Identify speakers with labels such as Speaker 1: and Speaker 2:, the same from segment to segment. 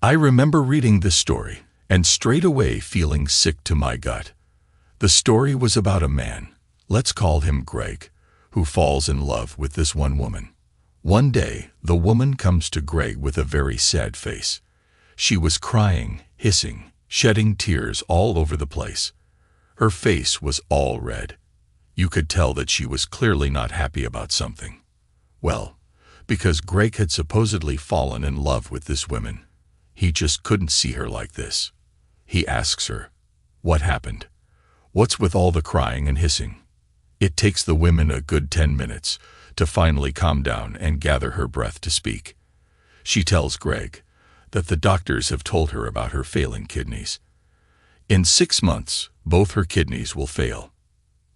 Speaker 1: I remember reading this story and straight away feeling sick to my gut. The story was about a man, let's call him Greg, who falls in love with this one woman. One day, the woman comes to Greg with a very sad face. She was crying, hissing, shedding tears all over the place. Her face was all red. You could tell that she was clearly not happy about something. Well, because Greg had supposedly fallen in love with this woman, he just couldn't see her like this. He asks her, "What happened? What's with all the crying and hissing?" It takes the woman a good 10 minutes to finally calm down and gather her breath to speak. She tells Greg that the doctors have told her about her failing kidneys. In 6 months, both her kidneys will fail.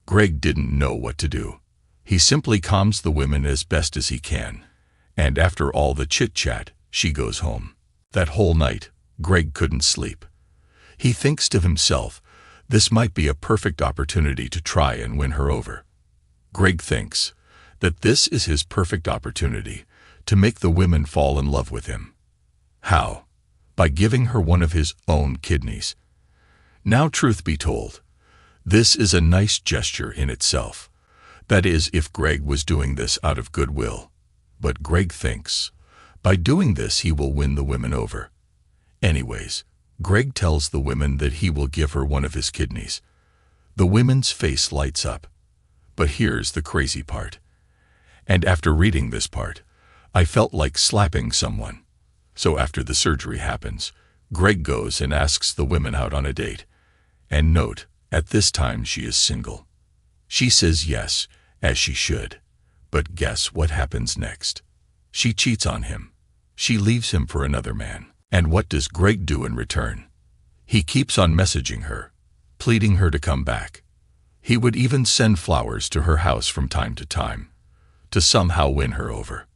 Speaker 1: Greg didn't know what to do. He simply calms the women as best as he can, and after all the chit-chat, she goes home. That whole night, Greg couldn't sleep. He thinks to himself, this might be a perfect opportunity to try and win her over. Greg thinks that this is his perfect opportunity to make the women fall in love with him. How? By giving her one of his own kidneys. Now, truth be told, this is a nice gesture in itself. That is, if Greg was doing this out of goodwill. But Greg thinks, by doing this he will win the women over. Anyways, Greg tells the women that he will give her one of his kidneys. The women's face lights up. But here's the crazy part. And after reading this part, I felt like slapping someone. So after the surgery happens, Greg goes and asks the women out on a date. And note, at this time she is single. She says yes, as she should. But guess what happens next? She cheats on him. She leaves him for another man. And what does Greg do in return? He keeps on messaging her, pleading her to come back. He would even send flowers to her house from time to somehow win her over.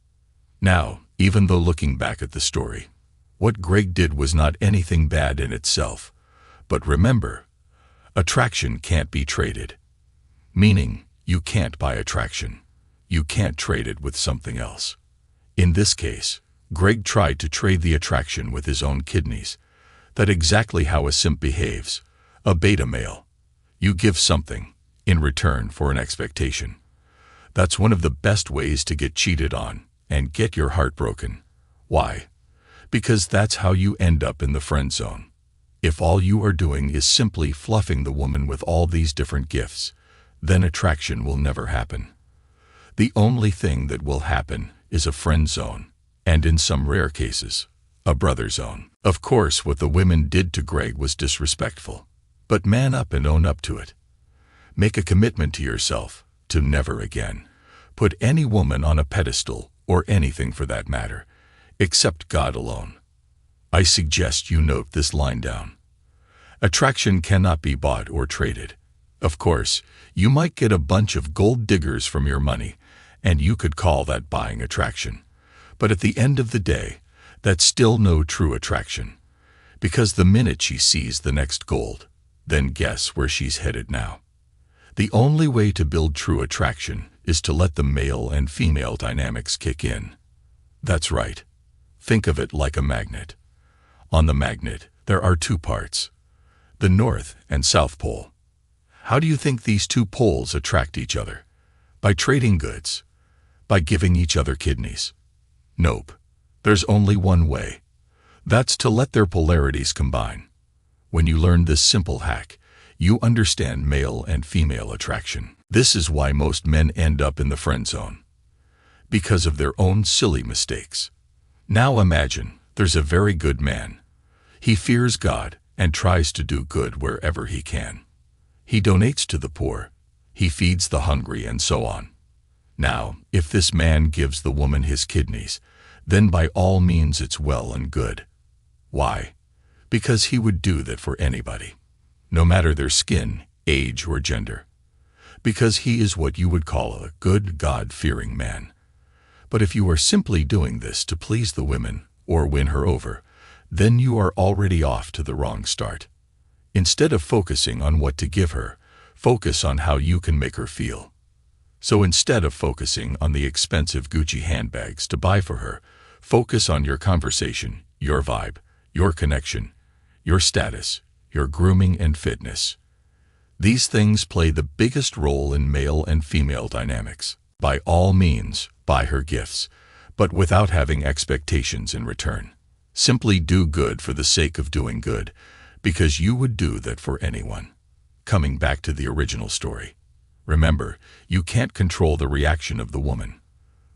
Speaker 1: Now, even though looking back at the story, what Greg did was not anything bad in itself. But remember, attraction can't be traded. Meaning, you can't buy attraction. You can't trade it with something else. In this case, Greg tried to trade the attraction with his own kidneys. That's exactly how a simp behaves, a beta male. You give something in return for an expectation. That's one of the best ways to get cheated on and get your heart broken. Why? Because that's how you end up in the friend zone. If all you are doing is simply fluffing the woman with all these different gifts, then attraction will never happen. The only thing that will happen is a friend zone, and in some rare cases, a brother zone. Of course, what the women did to Greg was disrespectful, but man up and own up to it. Make a commitment to yourself to never again put any woman on a pedestal, or anything for that matter, except God alone. I suggest you note this line down. Attraction cannot be bought or traded. Of course, you might get a bunch of gold diggers from your money, and you could call that buying attraction. But at the end of the day, that's still no true attraction. Because the minute she sees the next gold, then guess where she's headed now. The only way to build true attraction is to let the male and female dynamics kick in. That's right. Think of it like a magnet. On the magnet, there are 2 parts, the North and South Pole. How do you think these 2 poles attract each other? By trading goods? By giving each other kidneys? Nope. There's only one way. That's to let their polarities combine. When you learn this simple hack, you understand male and female attraction. This is why most men end up in the friend zone. Because of their own silly mistakes. Now imagine, there's a very good man. He fears God and tries to do good wherever he can. He donates to the poor. He feeds the hungry and so on. Now, if this man gives the woman his kidneys, then by all means it's well and good. Why? Because he would do that for anybody, no matter their skin, age, or gender. Because he is what you would call a good, God-fearing man. But if you are simply doing this to please the women or win her over, then you are already off to the wrong start. Instead of focusing on what to give her, focus on how you can make her feel. So instead of focusing on the expensive Gucci handbags to buy for her, focus on your conversation, your vibe, your connection, your status, your grooming and fitness. These things play the biggest role in male and female dynamics. By all means, buy her gifts, but without having expectations in return. Simply do good for the sake of doing good, because you would do that for anyone. Coming back to the original story. Remember, you can't control the reaction of the woman,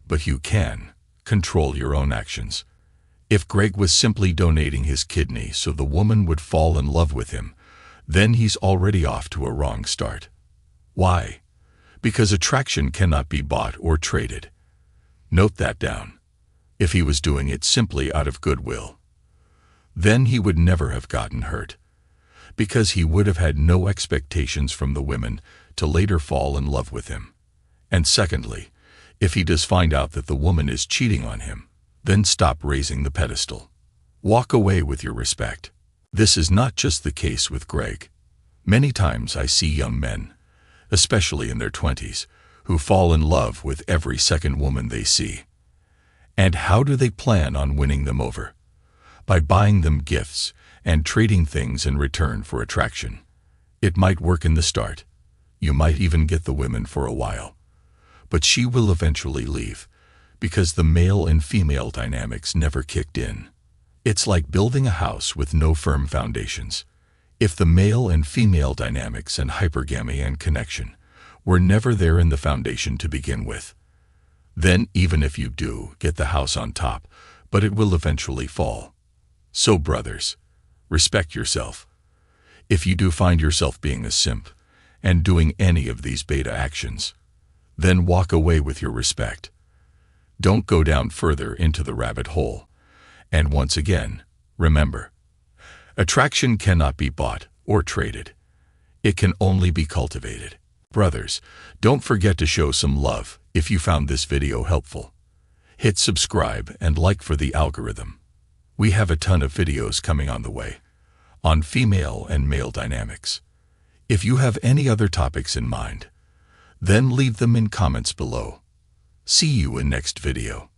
Speaker 1: but you can control your own actions. If Greg was simply donating his kidney so the woman would fall in love with him, then he's already off to a wrong start. Why? Because attraction cannot be bought or traded. Note that down. If he was doing it simply out of goodwill, then he would never have gotten hurt, because he would have had no expectations from the women to later fall in love with him. And secondly, if he does find out that the woman is cheating on him, then stop raising the pedestal. Walk away with your respect. This is not just the case with Greg. Many times I see young men, especially in their 20s, who fall in love with every second woman they see. And how do they plan on winning them over? By buying them gifts and trading things in return for attraction. It might work in the start. You might even get the women for a while. But she will eventually leave, because the male and female dynamics never kicked in. It's like building a house with no firm foundations. If the male and female dynamics and hypergamy and connection were never there in the foundation to begin with, then even if you do get the house on top, but it will eventually fall. So brothers, respect yourself. If you do find yourself being a simp and doing any of these beta actions, then walk away with your respect. Don't go down further into the rabbit hole. And once again, remember, attraction cannot be bought or traded. It can only be cultivated. Brothers, don't forget to show some love if you found this video helpful. Hit subscribe and like for the algorithm. We have a ton of videos coming on the way on female and male dynamics. If you have any other topics in mind, then leave them in comments below. See you in next video.